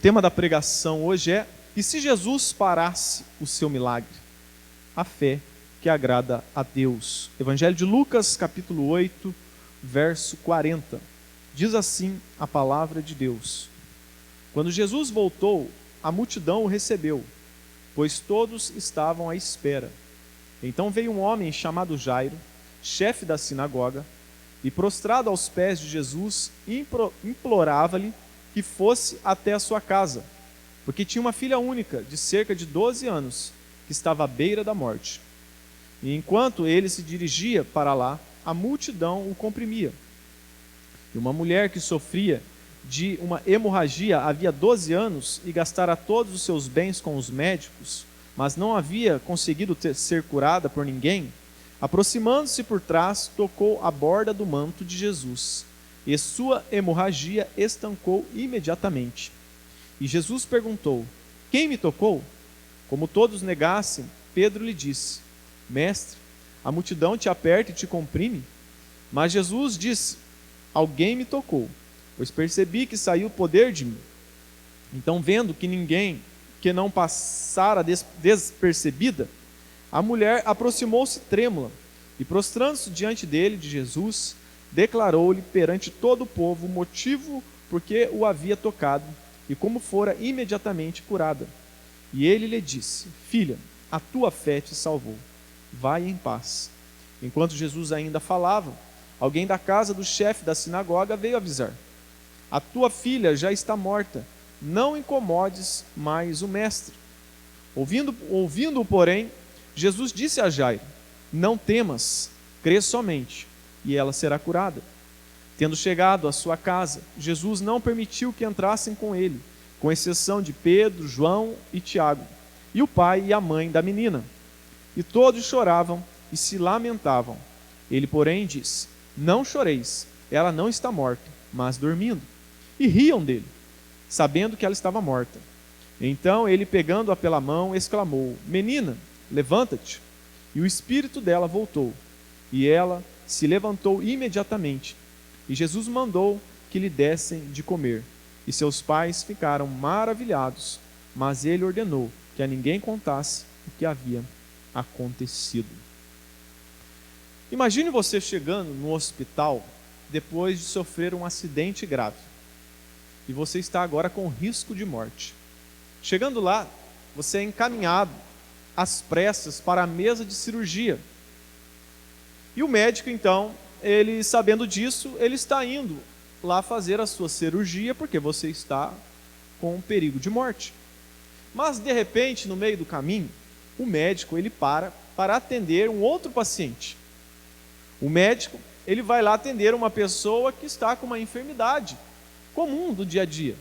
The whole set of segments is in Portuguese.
tema da pregação hoje é: e se Jesus parasse o seu milagre? A fé que agrada a Deus. Evangelho de Lucas, capítulo 8, verso 40. Diz assim a palavra de Deus: Quando Jesus voltou, a multidão o recebeu, pois todos estavam à espera. Então veio um homem chamado Jairo, chefe da sinagoga, e prostrado aos pés de Jesus, implorava-lhe que fosse até a sua casa, porque tinha uma filha única, de cerca de 12 anos, que estava à beira da morte. E enquanto ele se dirigia para lá, a multidão o comprimia. E uma mulher que sofria de uma hemorragia havia 12 anos e gastara todos os seus bens com os médicos, mas não havia conseguido ser curada por ninguém, aproximando-se por trás, tocou a borda do manto de Jesus, e sua hemorragia estancou imediatamente. E Jesus perguntou: Quem me tocou? Como todos negassem, Pedro lhe disse: Mestre, a multidão te aperta e te comprime. Mas Jesus disse: Alguém me tocou, pois percebi que saiu poder de mim. Então, vendo que não passara despercebida, a mulher aproximou-se trêmula e, prostrando-se diante dele, de Jesus, declarou-lhe perante todo o povo o motivo por que o havia tocado e como fora imediatamente curada. E ele lhe disse: Filha, a tua fé te salvou. Vai em paz. Enquanto Jesus ainda falava, alguém da casa do chefe da sinagoga veio avisar: A tua filha já está morta, não incomodes mais o mestre. Ouvindo-o, porém, Jesus disse a Jairo: Não temas, crê somente, e ela será curada. Tendo chegado à sua casa, Jesus não permitiu que entrassem com ele, com exceção de Pedro, João e Tiago, e o pai e a mãe da menina. E todos choravam e se lamentavam. Ele, porém, disse: Não choreis, ela não está morta, mas dormindo. E riam dele, sabendo que ela estava morta. Então ele, pegando-a pela mão, exclamou: Menina, levanta-te. E o espírito dela voltou, e ela se levantou imediatamente. E Jesus mandou que lhe dessem de comer. E seus pais ficaram maravilhados, mas ele ordenou que a ninguém contasse o que havia acontecido. Imagine você chegando no hospital depois de sofrer um acidente grave, e você está agora com risco de morte. Chegando lá, você é encaminhado às pressas para a mesa de cirurgia. E o médico, então, ele sabendo disso, ele está indo lá fazer a sua cirurgia, porque você está com perigo de morte. Mas, de repente, no meio do caminho, o médico ele para atender um outro paciente. O médico ele vai lá atender uma pessoa que está com uma enfermidade comum do dia a dia.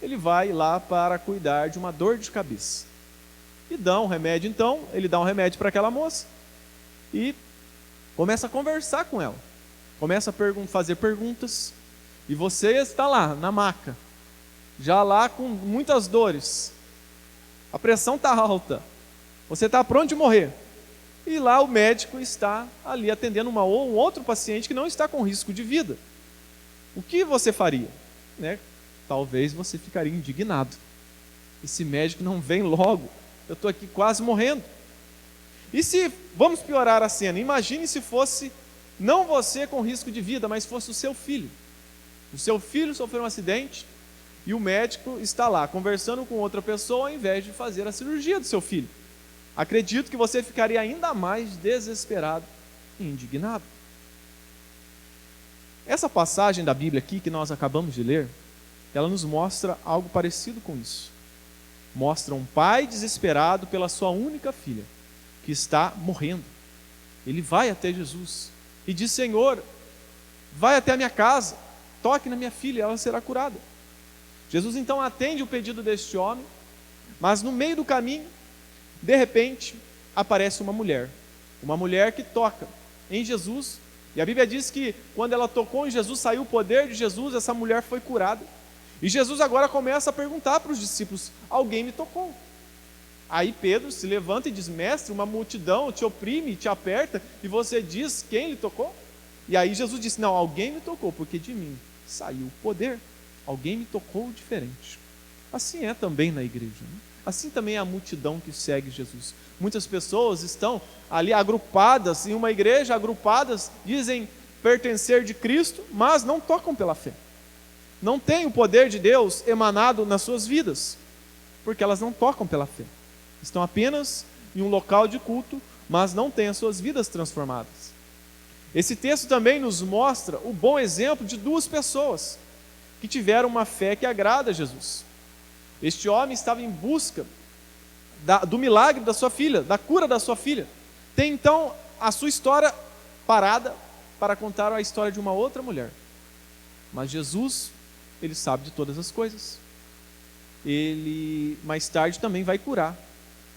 Ele vai lá para cuidar de uma dor de cabeça. E dá um remédio, então, ele dá um remédio para aquela moça e começa a conversar com ela. Começa a fazer perguntas. E você está lá, na maca, já lá com muitas dores. A pressão está alta. Você está pronto de morrer. E lá o médico está ali atendendo um outro paciente que não está com risco de vida. O que você faria? Talvez você ficaria indignado. Esse médico não vem logo. Eu estou aqui quase morrendo. E se, vamos piorar a cena, imagine se fosse não você com risco de vida, mas fosse o seu filho. O seu filho sofreu um acidente e o médico está lá conversando com outra pessoa ao invés de fazer a cirurgia do seu filho. Acredito que você ficaria ainda mais desesperado e indignado. Essa passagem da Bíblia aqui que nós acabamos de ler, ela nos mostra algo parecido com isso. Mostra um pai desesperado pela sua única filha, que está morrendo. Ele vai até Jesus e diz: Senhor, vai até a minha casa, toque na minha filha, ela será curada. Jesus então atende o pedido deste homem, mas no meio do caminho, de repente, aparece uma mulher que toca em Jesus, e a Bíblia diz que quando ela tocou em Jesus, saiu o poder de Jesus, essa mulher foi curada. E Jesus agora começa a perguntar para os discípulos: alguém me tocou? Aí Pedro se levanta e diz: Mestre, uma multidão te oprime, te aperta, e você diz quem lhe tocou? E aí Jesus disse: Não, alguém me tocou, porque de mim saiu o poder. Alguém me tocou diferente. Assim é também na igreja, né? Assim também é a multidão que segue Jesus. Muitas pessoas estão ali agrupadas em uma igreja, agrupadas, dizem pertencer de Cristo, mas não tocam pela fé. Não têm o poder de Deus emanado nas suas vidas, porque elas não tocam pela fé. Estão apenas em um local de culto, mas não têm as suas vidas transformadas. Esse texto também nos mostra o bom exemplo de duas pessoas que tiveram uma fé que agrada a Jesus. Este homem estava em busca do milagre da sua filha, da cura da sua filha. Tem então a sua história parada para contar a história de uma outra mulher. Mas Jesus, ele sabe de todas as coisas. Ele mais tarde também vai curar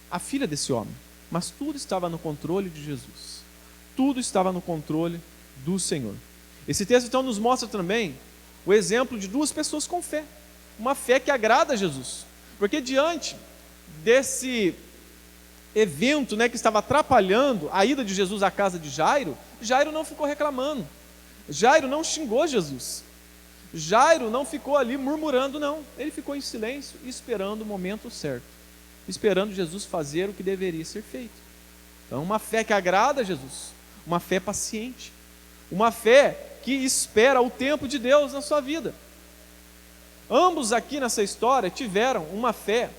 a filha desse homem. Mas tudo estava no controle de Jesus. Tudo estava no controle do Senhor. Esse texto então nos mostra também o exemplo de duas pessoas com fé. Uma fé que agrada a Jesus. Porque diante desse evento, né, que estava atrapalhando a ida de Jesus à casa de Jairo, Jairo não ficou reclamando. Jairo não xingou Jesus. Jairo não ficou ali murmurando, não. Ele ficou em silêncio, esperando o momento certo. Esperando Jesus fazer o que deveria ser feito. Então, uma fé que agrada a Jesus. Uma fé paciente. Uma fé que espera o tempo de Deus na sua vida. Ambos aqui nessa história tiveram uma fé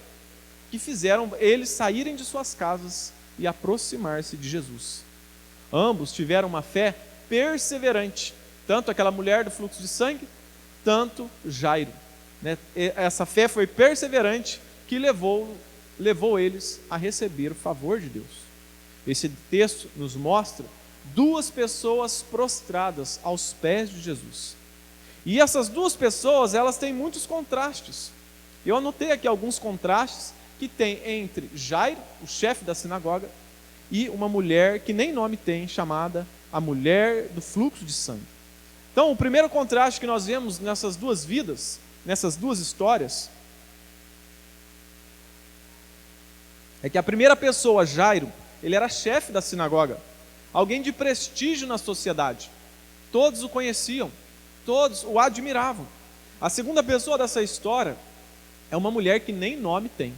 que fizeram eles saírem de suas casas e aproximar-se de Jesus. Ambos tiveram uma fé perseverante. Tanto aquela mulher do fluxo de sangue, tanto Jairo, né? Essa fé foi perseverante que levou eles a receber o favor de Deus. Esse texto nos mostra duas pessoas prostradas aos pés de Jesus. E essas duas pessoas, elas têm muitos contrastes. Eu anotei aqui alguns contrastes que tem entre Jairo, o chefe da sinagoga, e uma mulher que nem nome tem, chamada a mulher do fluxo de sangue. Então, o primeiro contraste que nós vemos nessas duas vidas, nessas duas histórias, é que a primeira pessoa, Jairo, ele era chefe da sinagoga, alguém de prestígio na sociedade. Todos o conheciam, todos o admiravam. A segunda pessoa dessa história é uma mulher que nem nome tem.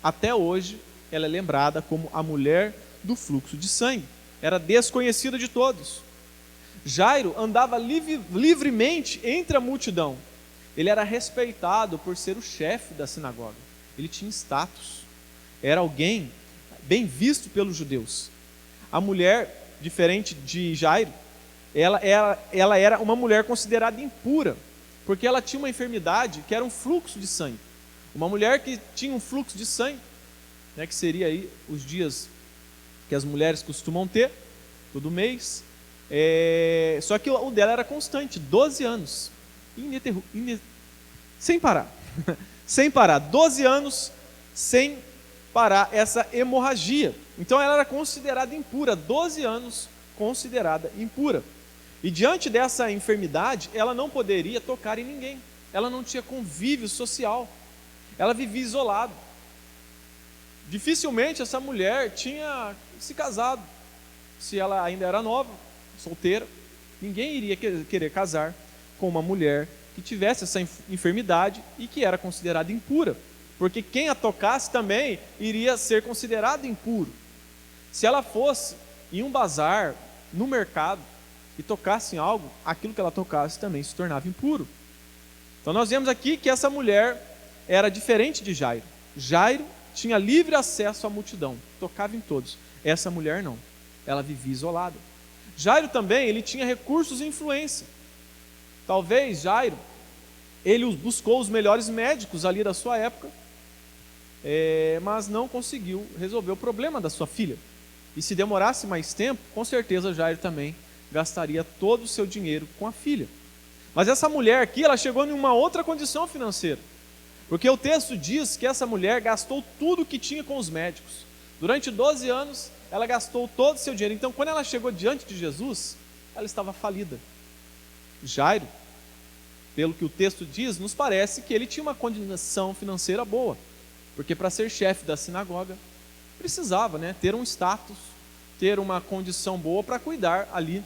Até hoje, ela é lembrada como a mulher do fluxo de sangue. Era desconhecida de todos. Jairo andava livremente entre a multidão. Ele era respeitado por ser o chefe da sinagoga. Ele tinha status. Era alguém bem visto pelos judeus. A mulher, diferente de Jairo, ela era uma mulher considerada impura, porque ela tinha uma enfermidade que era um fluxo de sangue. Uma mulher que tinha um fluxo de sangue, né, que seria aí os dias que as mulheres costumam ter, todo mês, só que o dela era constante, 12 anos, sem parar, sem parar, 12 anos sem parar essa hemorragia. Então ela era considerada impura, 12 anos considerada impura. E diante dessa enfermidade, ela não poderia tocar em ninguém, ela não tinha convívio social, ela vivia isolada. Dificilmente essa mulher tinha se casado, se ela ainda era nova, solteira. Ninguém iria querer casar com uma mulher que tivesse essa enfermidade e que era considerada impura, porque quem a tocasse também iria ser considerado impuro. Se ela fosse em um bazar, no mercado, e tocasse em algo, aquilo que ela tocasse também se tornava impuro. Então nós vemos aqui que essa mulher era diferente de Jairo. Jairo tinha livre acesso à multidão, tocava em todos. Essa mulher não, ela vivia isolada. Jairo também, ele tinha recursos e influência. Talvez Jairo, ele buscou os melhores médicos ali da sua época, mas não conseguiu resolver o problema da sua filha. E se demorasse mais tempo, com certeza Jairo também gastaria todo o seu dinheiro com a filha. Mas essa mulher aqui, ela chegou em uma outra condição financeira. Porque o texto diz que essa mulher gastou tudo o que tinha com os médicos. Durante 12 anos, ela gastou todo o seu dinheiro. Então, quando ela chegou diante de Jesus, ela estava falida. Jairo, pelo que o texto diz, nos parece que ele tinha uma condição financeira boa. Porque para ser chefe da sinagoga, precisava, ter um status, ter uma condição boa para cuidar ali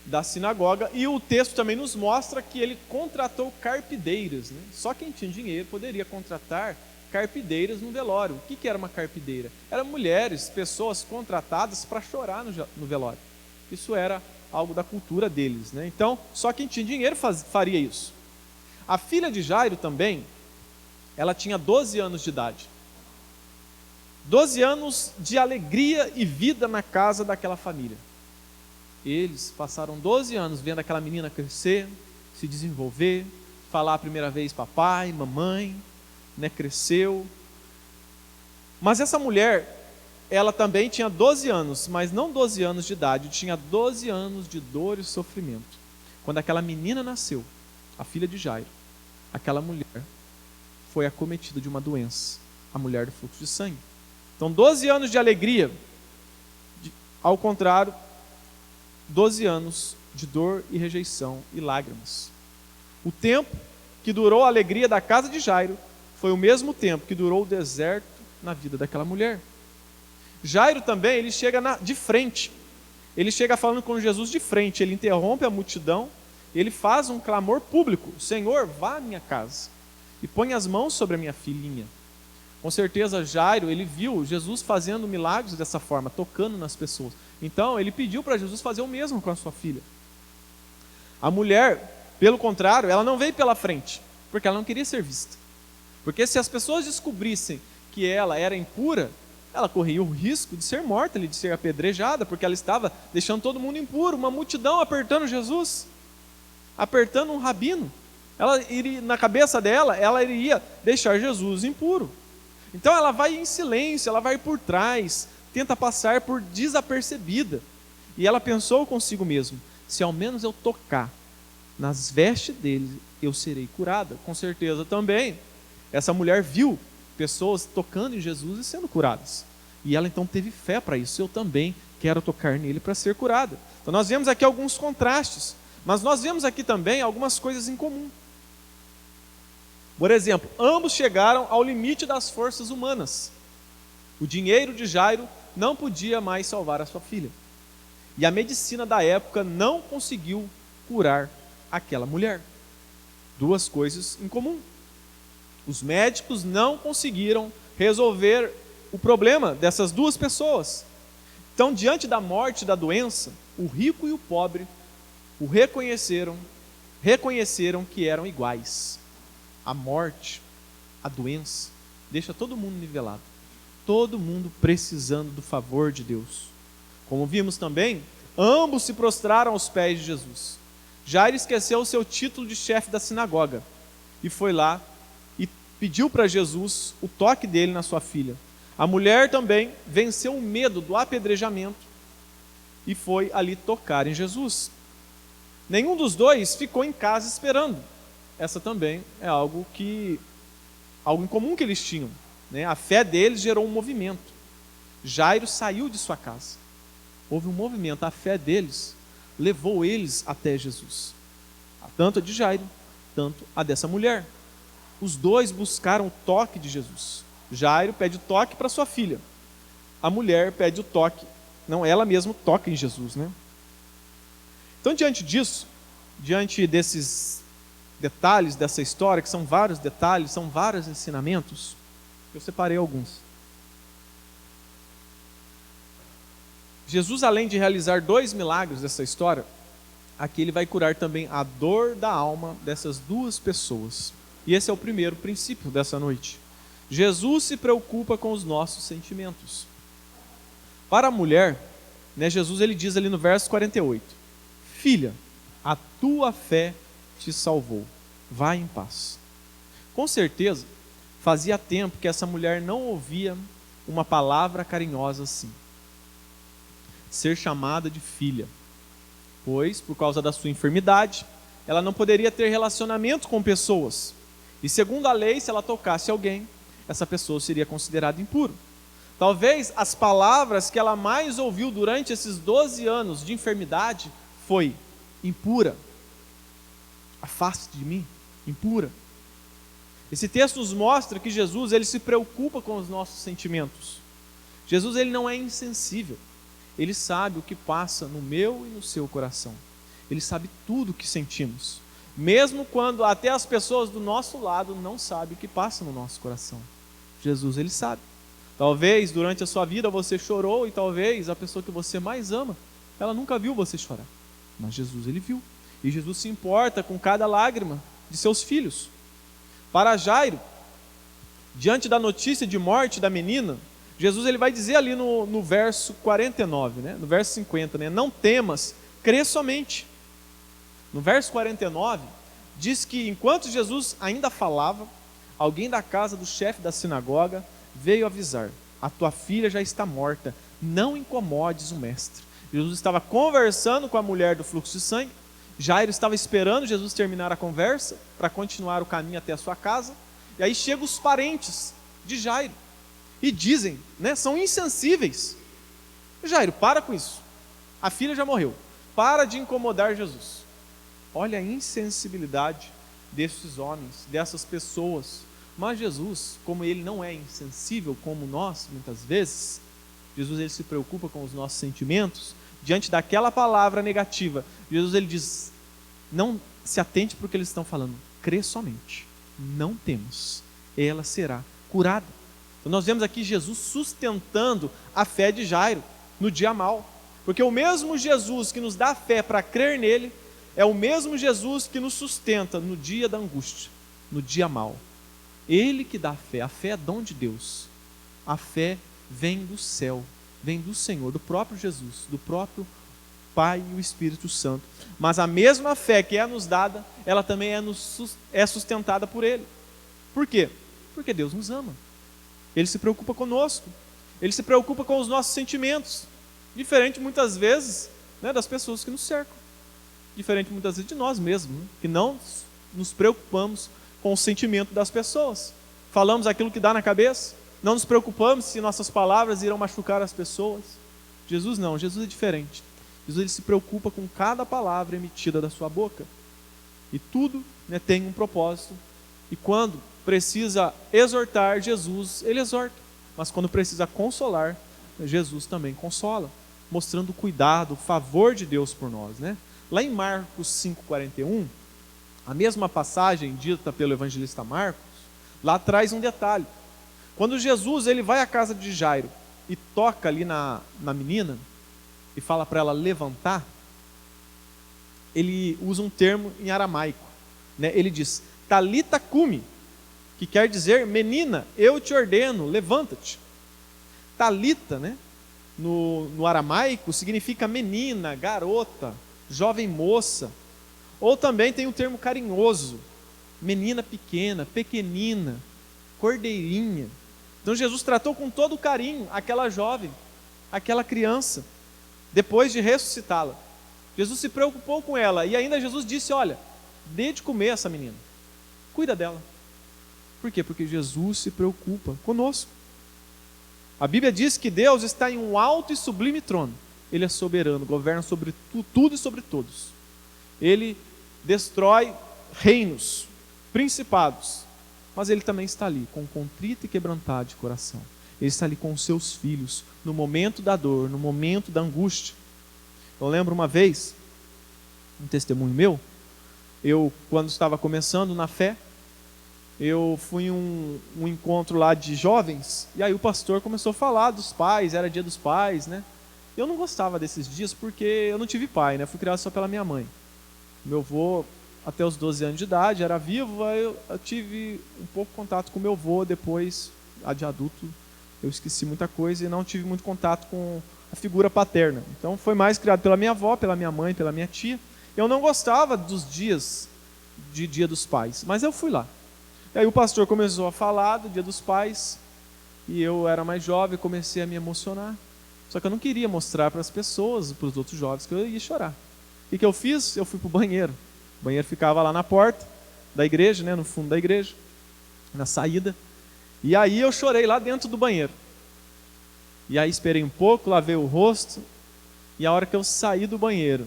da sinagoga, e o texto também nos mostra que ele contratou carpideiras, né? Só quem tinha dinheiro poderia contratar carpideiras no velório. O que era uma carpideira? Eram mulheres, pessoas contratadas para chorar no velório. Isso era algo da cultura deles, né? Então, só quem tinha dinheiro faria isso. A filha de Jairo também, ela tinha 12 anos de idade. 12 anos de alegria e vida na casa daquela família. Eles passaram 12 anos vendo aquela menina crescer, se desenvolver, falar a primeira vez papai, mamãe, né, cresceu. Mas essa mulher, ela também tinha 12 anos, mas não 12 anos de idade, tinha 12 anos de dor e sofrimento. Quando aquela menina nasceu, a filha de Jairo, aquela mulher foi acometida de uma doença, a mulher do fluxo de sangue. Então 12 anos de alegria, ao contrário, 12 anos de dor e rejeição e lágrimas. O tempo que durou a alegria da casa de Jairo foi o mesmo tempo que durou o deserto na vida daquela mulher. Jairo também, ele chega de frente. Ele chega falando com Jesus de frente. Ele interrompe a multidão. Ele faz um clamor público: Senhor, vá à minha casa e põe as mãos sobre a minha filhinha. Com certeza Jairo, ele viu Jesus fazendo milagres dessa forma, tocando nas pessoas. Então ele pediu para Jesus fazer o mesmo com a sua filha. A mulher, pelo contrário, ela não veio pela frente, porque ela não queria ser vista. Porque se as pessoas descobrissem que ela era impura, ela corria o risco de ser morta, de ser apedrejada, porque ela estava deixando todo mundo impuro. Uma multidão apertando Jesus, apertando um rabino. Na cabeça dela, ela iria deixar Jesus impuro. Então ela vai em silêncio, ela vai por trás, tenta passar por desapercebida. E ela pensou consigo mesma: se ao menos eu tocar nas vestes dele, eu serei curada. Com certeza também, essa mulher viu pessoas tocando em Jesus e sendo curadas. E ela então teve fé para isso: eu também quero tocar nele para ser curada. Então nós vemos aqui alguns contrastes, mas nós vemos aqui também algumas coisas em comum. Por exemplo, ambos chegaram ao limite das forças humanas. O dinheiro de Jairo não podia mais salvar a sua filha. E a medicina da época não conseguiu curar aquela mulher. Duas coisas em comum. Os médicos não conseguiram resolver o problema dessas duas pessoas. Então, diante da morte e da doença, o rico e o pobre o reconheceram que eram iguais. A morte, a doença, deixa todo mundo nivelado. Todo mundo precisando do favor de Deus. Como vimos também, ambos se prostraram aos pés de Jesus. Jairo esqueceu o seu título de chefe da sinagoga e foi lá e pediu para Jesus o toque dele na sua filha. A mulher também venceu o medo do apedrejamento e foi ali tocar em Jesus. Nenhum dos dois ficou em casa esperando. Essa também é algo em comum que eles tinham, né? A fé deles gerou um movimento. Jairo saiu de sua casa. Houve um movimento, a fé deles levou eles até Jesus. Tanto a de Jairo, tanto a dessa mulher. Os dois buscaram o toque de Jesus. Jairo pede o toque para sua filha. A mulher pede o toque, não, ela mesma toca em Jesus, né? Então, diante disso, diante desses detalhes dessa história, que são vários detalhes, são vários ensinamentos, eu separei alguns. Jesus, além de realizar 2 milagres dessa história, aqui ele vai curar também a dor da alma dessas duas pessoas. E esse é o primeiro princípio dessa noite. Jesus se preocupa com os nossos sentimentos. Para a mulher, né, Jesus ele diz ali no verso 48, filha, a tua fé te salvou, vai em paz. Com certeza, fazia tempo que essa mulher não ouvia uma palavra carinhosa assim, ser chamada de filha, pois, por causa da sua enfermidade, ela não poderia ter relacionamento com pessoas, e segundo a lei, se ela tocasse alguém, essa pessoa seria considerada impura. Talvez as palavras que ela mais ouviu durante esses 12 anos de enfermidade foi impura, afaste de mim, impura. Esse texto nos mostra que Jesus ele se preocupa com os nossos sentimentos. Jesus ele não é insensível, ele sabe o que passa no meu e no seu coração. Ele sabe tudo o que sentimos, mesmo quando até as pessoas do nosso lado não sabem o que passa no nosso coração. Jesus, Ele sabe. Talvez durante a sua vida você chorou e talvez a pessoa que você mais ama, ela nunca viu você chorar. Mas Jesus, Ele viu. E Jesus se importa com cada lágrima de seus filhos. Para Jairo, diante da notícia de morte da menina, Jesus ele vai dizer ali no verso 49, no verso 50, não temas, crê somente. No verso 49, diz que enquanto Jesus ainda falava, alguém da casa do chefe da sinagoga veio avisar: a tua filha já está morta, não incomodes o mestre. Jesus estava conversando com a mulher do fluxo de sangue. Jairo estava esperando Jesus terminar a conversa para continuar o caminho até a sua casa. E aí chegam os parentes de Jairo e dizem, são insensíveis: Jairo, para com isso, a filha já morreu, para de incomodar Jesus. Olha a insensibilidade desses homens, dessas pessoas. Mas Jesus, como Ele não é insensível como nós, muitas vezes, Jesus ele se preocupa com os nossos sentimentos. Diante daquela palavra negativa, Jesus ele diz: não se atente para o que eles estão falando, crê somente, não temos, ela será curada. Então nós vemos aqui Jesus sustentando a fé de Jairo no dia mau, porque o mesmo Jesus que nos dá fé para crer nele, é o mesmo Jesus que nos sustenta no dia da angústia, no dia mau. Ele que dá fé, a fé é dom de Deus, a fé vem do céu, vem do Senhor, do próprio Jesus, do próprio Pai e o Espírito Santo. Mas a mesma fé que é nos dada, ela também é sustentada por Ele. Por quê? Porque Deus nos ama. Ele se preocupa conosco. Ele se preocupa com os nossos sentimentos. Diferente muitas vezes das pessoas que nos cercam. Diferente muitas vezes de nós mesmos, que não nos preocupamos com o sentimento das pessoas. Falamos aquilo que dá na cabeça. Não nos preocupamos se nossas palavras irão machucar as pessoas. Jesus não, Jesus é diferente. Jesus ele se preocupa com cada palavra emitida da sua boca. E tudo tem um propósito. E quando precisa exortar Jesus, ele exorta. Mas quando precisa consolar, Jesus também consola, mostrando o cuidado, o favor de Deus por nós. Lá em Marcos 5,41, a mesma passagem dita pelo evangelista Marcos, lá traz um detalhe. Quando Jesus ele vai à casa de Jairo e toca ali na menina e fala para ela levantar, ele usa um termo em aramaico. Ele diz, Talita cumi, que quer dizer, menina, eu te ordeno, levanta-te. Talita, no aramaico, significa menina, garota, jovem moça. Ou também tem um termo carinhoso, menina pequena, pequenina, cordeirinha. Então Jesus tratou com todo o carinho aquela jovem, aquela criança, depois de ressuscitá-la. Jesus se preocupou com ela e ainda Jesus disse, olha, dê de comer essa menina, cuida dela. Por quê? Porque Jesus se preocupa conosco. A Bíblia diz que Deus está em um alto e sublime trono. Ele é soberano, governa sobre tudo e sobre todos. Ele destrói reinos, principados, mas Ele também está ali, com contrito e quebrantado de coração. Ele está ali com os seus filhos, no momento da dor, no momento da angústia. Eu lembro uma vez, um testemunho meu, eu quando estava começando na fé, eu fui em um encontro lá de jovens, e aí o pastor começou a falar dos pais, era dia dos pais, Eu não gostava desses dias porque eu não tive pai, fui criado só pela minha mãe. Meu avô, até os 12 anos de idade, era vivo, aí eu tive um pouco contato com meu avô, depois, de adulto, eu esqueci muita coisa e não tive muito contato com a figura paterna. Então foi mais criado pela minha avó, pela minha mãe, pela minha tia. Eu não gostava dos dias de Dia dos Pais, mas eu fui lá. E aí o pastor começou a falar do Dia dos Pais, e eu era mais jovem, comecei a me emocionar. Só que eu não queria mostrar para as pessoas, para os outros jovens, que eu ia chorar. O que eu fiz? Eu fui para o banheiro. O banheiro ficava lá na porta da igreja, no fundo da igreja, na saída. E aí eu chorei lá dentro do banheiro. E aí esperei um pouco, lavei o rosto, e a hora que eu saí do banheiro,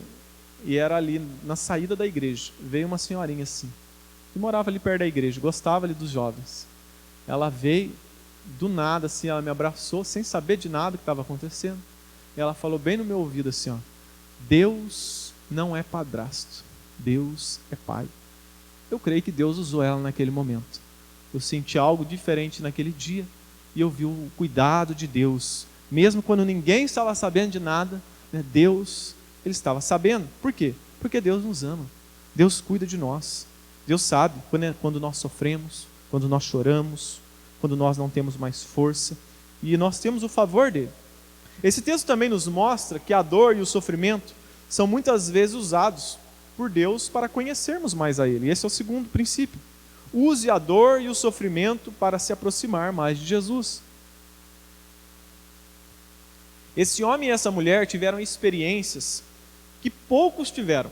e era ali na saída da igreja, veio uma senhorinha assim, que morava ali perto da igreja, gostava ali dos jovens. Ela veio do nada, assim, ela me abraçou, sem saber de nada que estava acontecendo. E ela falou bem no meu ouvido assim, Deus não é padrasto, Deus é pai. Eu creio que Deus usou ela naquele momento. Eu senti algo diferente naquele dia e eu vi o cuidado de Deus. Mesmo quando ninguém estava sabendo de nada, né, Deus, Ele estava sabendo. Por quê? Porque Deus nos ama. Deus cuida de nós. Deus sabe quando nós sofremos, quando nós choramos, quando nós não temos mais força. E nós temos o favor dEle. Esse texto também nos mostra que a dor e o sofrimento são muitas vezes usados por Deus para conhecermos mais a Ele. E esse é o segundo princípio. Use a dor e o sofrimento para se aproximar mais de Jesus. Esse homem e essa mulher tiveram experiências que poucos tiveram.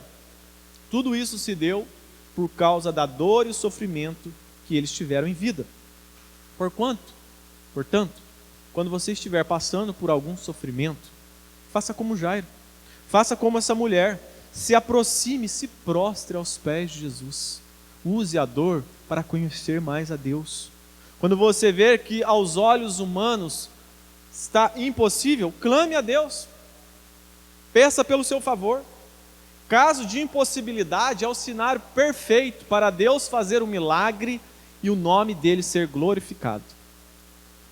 Tudo isso se deu por causa da dor e o sofrimento que eles tiveram em vida. Portanto, quando você estiver passando por algum sofrimento, faça como Jairo, faça como essa mulher, se aproxime, se prostre aos pés de Jesus. Use a dor para conhecer mais a Deus. Quando você ver que aos olhos humanos está impossível, clame a Deus. Peça pelo seu favor. Caso de impossibilidade, é o cenário perfeito para Deus fazer um milagre e o nome dele ser glorificado.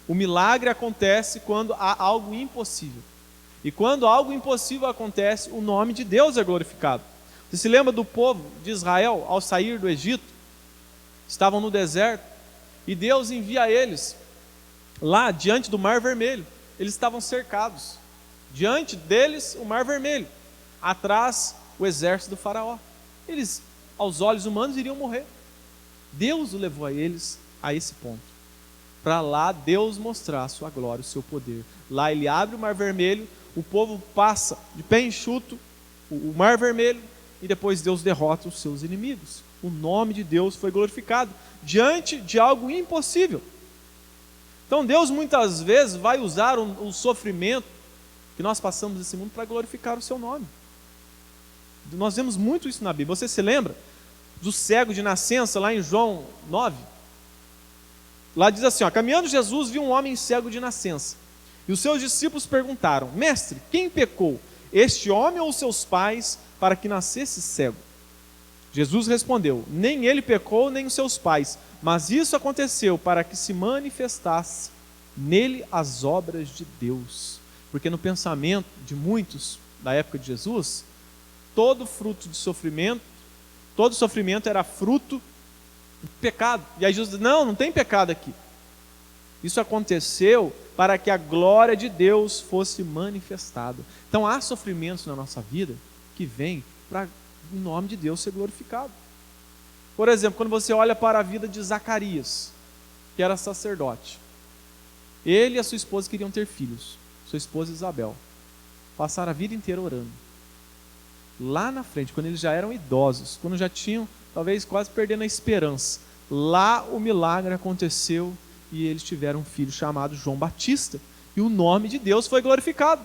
O milagre acontece quando há algo impossível. E quando algo impossível acontece, o nome de Deus é glorificado. Você se lembra do povo de Israel ao sair do Egito? Estavam no deserto e Deus envia eles lá diante do Mar Vermelho. Eles estavam cercados. Diante deles, o Mar Vermelho. Atrás, o exército do faraó. Eles, aos olhos humanos, iriam morrer. Deus o levou a eles a esse ponto. Para lá, Deus mostrar a sua glória, o seu poder. Lá ele abre o Mar Vermelho, o povo passa de pé enxuto o Mar Vermelho e depois Deus derrota os seus inimigos. O nome de Deus foi glorificado diante de algo impossível. Então Deus muitas vezes vai usar o sofrimento que nós passamos nesse mundo para glorificar o seu nome. Nós vemos muito isso na Bíblia. Você se lembra do cego de nascença lá em João 9? Lá diz assim, caminhando Jesus viu um homem cego de nascença. E os seus discípulos perguntaram, mestre, quem pecou, este homem ou seus pais, para que nascesse cego? Jesus respondeu, nem ele pecou, nem os seus pais, mas isso aconteceu para que se manifestasse nele as obras de Deus. Porque no pensamento de muitos da época de Jesus, todo fruto de sofrimento, todo sofrimento era fruto do pecado. E aí Jesus diz, não tem pecado aqui. Isso aconteceu para que a glória de Deus fosse manifestada. Então há sofrimentos na nossa vida que vêm para o nome de Deus ser glorificado. Por exemplo, quando você olha para a vida de Zacarias, que era sacerdote. Ele e a sua esposa queriam ter filhos. Sua esposa Isabel. Passaram a vida inteira orando. Lá na frente, quando eles já eram idosos, quando já tinham, talvez quase perdendo a esperança, lá o milagre aconteceu e eles tiveram um filho chamado João Batista. E o nome de Deus foi glorificado.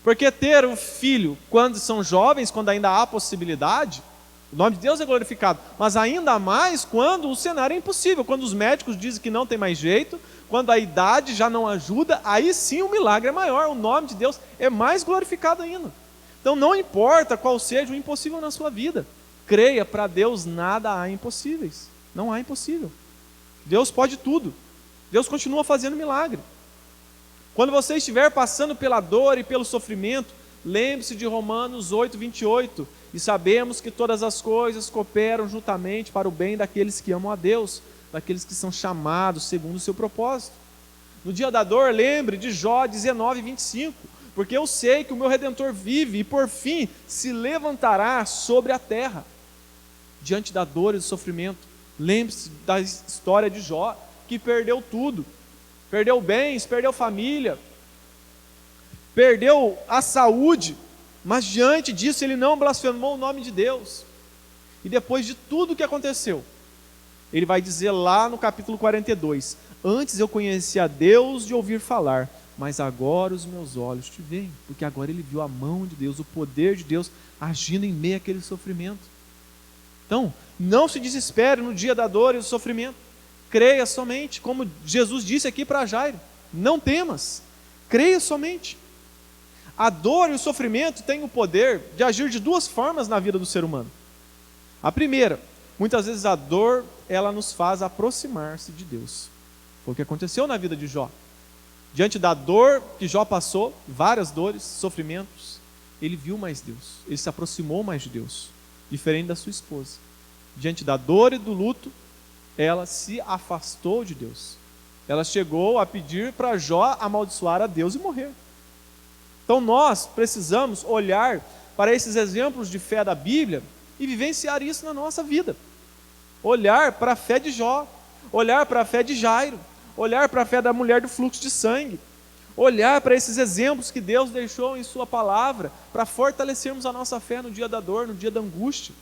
Porque ter um filho quando são jovens, quando ainda há possibilidade, o nome de Deus é glorificado. Mas ainda mais quando o cenário é impossível, quando os médicos dizem que não tem mais jeito, quando a idade já não ajuda, aí sim o milagre é maior, o nome de Deus é mais glorificado ainda. Então não importa qual seja o impossível na sua vida, creia, para Deus nada há impossíveis, não há impossível. Deus pode tudo, Deus continua fazendo milagre. Quando você estiver passando pela dor e pelo sofrimento, lembre-se de Romanos 8, 28, e sabemos que todas as coisas cooperam juntamente para o bem daqueles que amam a Deus, daqueles que são chamados segundo o seu propósito. No dia da dor, lembre de Jó 19, 25, porque eu sei que o meu Redentor vive e por fim se levantará sobre a terra. Diante da dor e do sofrimento, lembre-se da história de Jó, que perdeu tudo, perdeu bens, perdeu família, perdeu a saúde, mas diante disso ele não blasfemou o nome de Deus. E depois de tudo o que aconteceu, ele vai dizer lá no capítulo 42, antes eu conhecia a Deus de ouvir falar, mas agora os meus olhos te veem, porque agora ele viu a mão de Deus, o poder de Deus agindo em meio àquele sofrimento. Então, não se desespere no dia da dor e do sofrimento, creia somente, como Jesus disse aqui para Jairo, não temas, creia somente. A dor e o sofrimento têm o poder de agir de duas formas na vida do ser humano. A primeira, muitas vezes a dor, ela nos faz aproximar-se de Deus. Foi o que aconteceu na vida de Jó. Diante da dor que Jó passou, várias dores, sofrimentos, ele viu mais Deus, ele se aproximou mais de Deus, diferente da sua esposa. Diante da dor e do luto, ela se afastou de Deus. Ela chegou a pedir para Jó amaldiçoar a Deus e morrer. Então nós precisamos olhar para esses exemplos de fé da Bíblia e vivenciar isso na nossa vida. Olhar para a fé de Jó, olhar para a fé de Jairo, olhar para a fé da mulher do fluxo de sangue, olhar para esses exemplos que Deus deixou em sua palavra para fortalecermos a nossa fé no dia da dor, no dia da angústia.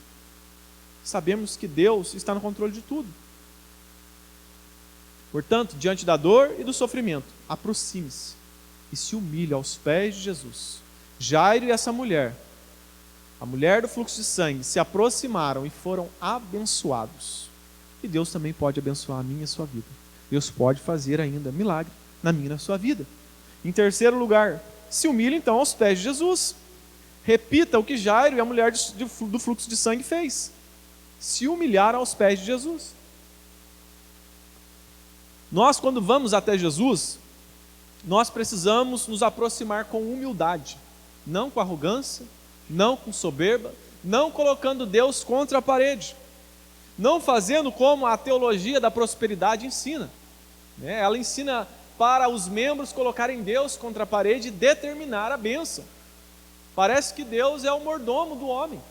Sabemos que Deus está no controle de tudo. Portanto, diante da dor e do sofrimento, aproxime-se e se humilhe aos pés de Jesus. Jairo e essa mulher, a mulher do fluxo de sangue, se aproximaram e foram abençoados. E Deus também pode abençoar a minha e a sua vida. Deus pode fazer ainda milagre na minha e na sua vida. Em terceiro lugar, se humilhe então aos pés de Jesus. Repita o que Jairo e a mulher do fluxo de sangue fez. Se humilhar aos pés de Jesus. Nós, quando vamos até Jesus, nós precisamos nos aproximar com humildade, não com arrogância, não com soberba, não colocando Deus contra a parede, não fazendo como a teologia da prosperidade ensina. Ela ensina para os membros colocarem Deus contra a parede e determinar a bênção. Parece que Deus é o mordomo do homem.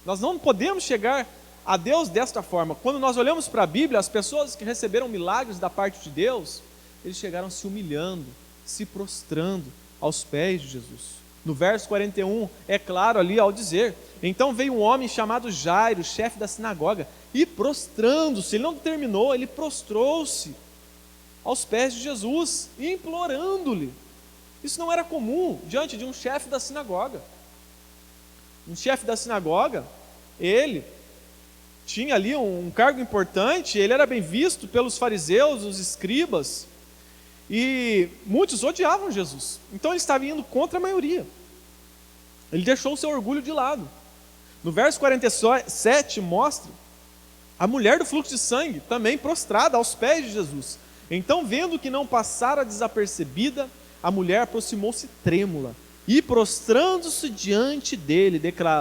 Nós não podemos chegar a Deus desta forma. Quando nós olhamos para a Bíblia, as pessoas que receberam milagres da parte de Deus, eles chegaram se humilhando, se prostrando aos pés de Jesus. No verso 41, é claro ali ao dizer: então veio um homem chamado Jairo, chefe da sinagoga, e prostrando-se, ele não terminou, ele prostrou-se aos pés de Jesus, implorando-lhe. Isso não era comum diante de um chefe da sinagoga. Um chefe da sinagoga, ele tinha ali um cargo importante, ele era bem visto pelos fariseus, os escribas, e muitos odiavam Jesus. Então ele estava indo contra a maioria. Ele deixou o seu orgulho de lado. No verso 47 mostra a mulher do fluxo de sangue, também prostrada aos pés de Jesus. Então, vendo que não passara desapercebida, a mulher aproximou-se trêmula e, prostrando-se diante dele,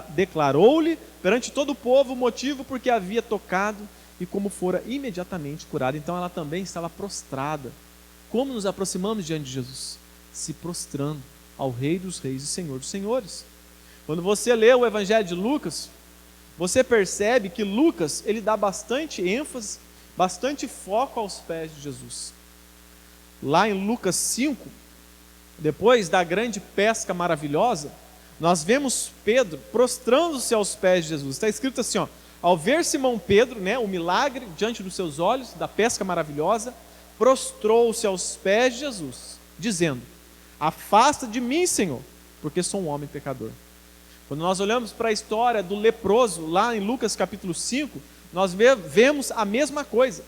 declarou-lhe perante todo o povo o motivo por que havia tocado e como fora imediatamente curada. Então ela também estava prostrada. Como nos aproximamos diante de Jesus? Se prostrando ao Rei dos Reis e Senhor dos Senhores. Quando você lê o Evangelho de Lucas, você percebe que Lucas, ele dá bastante ênfase, bastante foco aos pés de Jesus. Lá em Lucas 5, depois da grande pesca maravilhosa, nós vemos Pedro prostrando-se aos pés de Jesus. Está escrito assim, ao ver Simão Pedro, o milagre diante dos seus olhos, da pesca maravilhosa, prostrou-se aos pés de Jesus, dizendo: afasta de mim, Senhor, porque sou um homem pecador. Quando nós olhamos para a história do leproso, lá em Lucas capítulo 5, nós vemos a mesma coisa.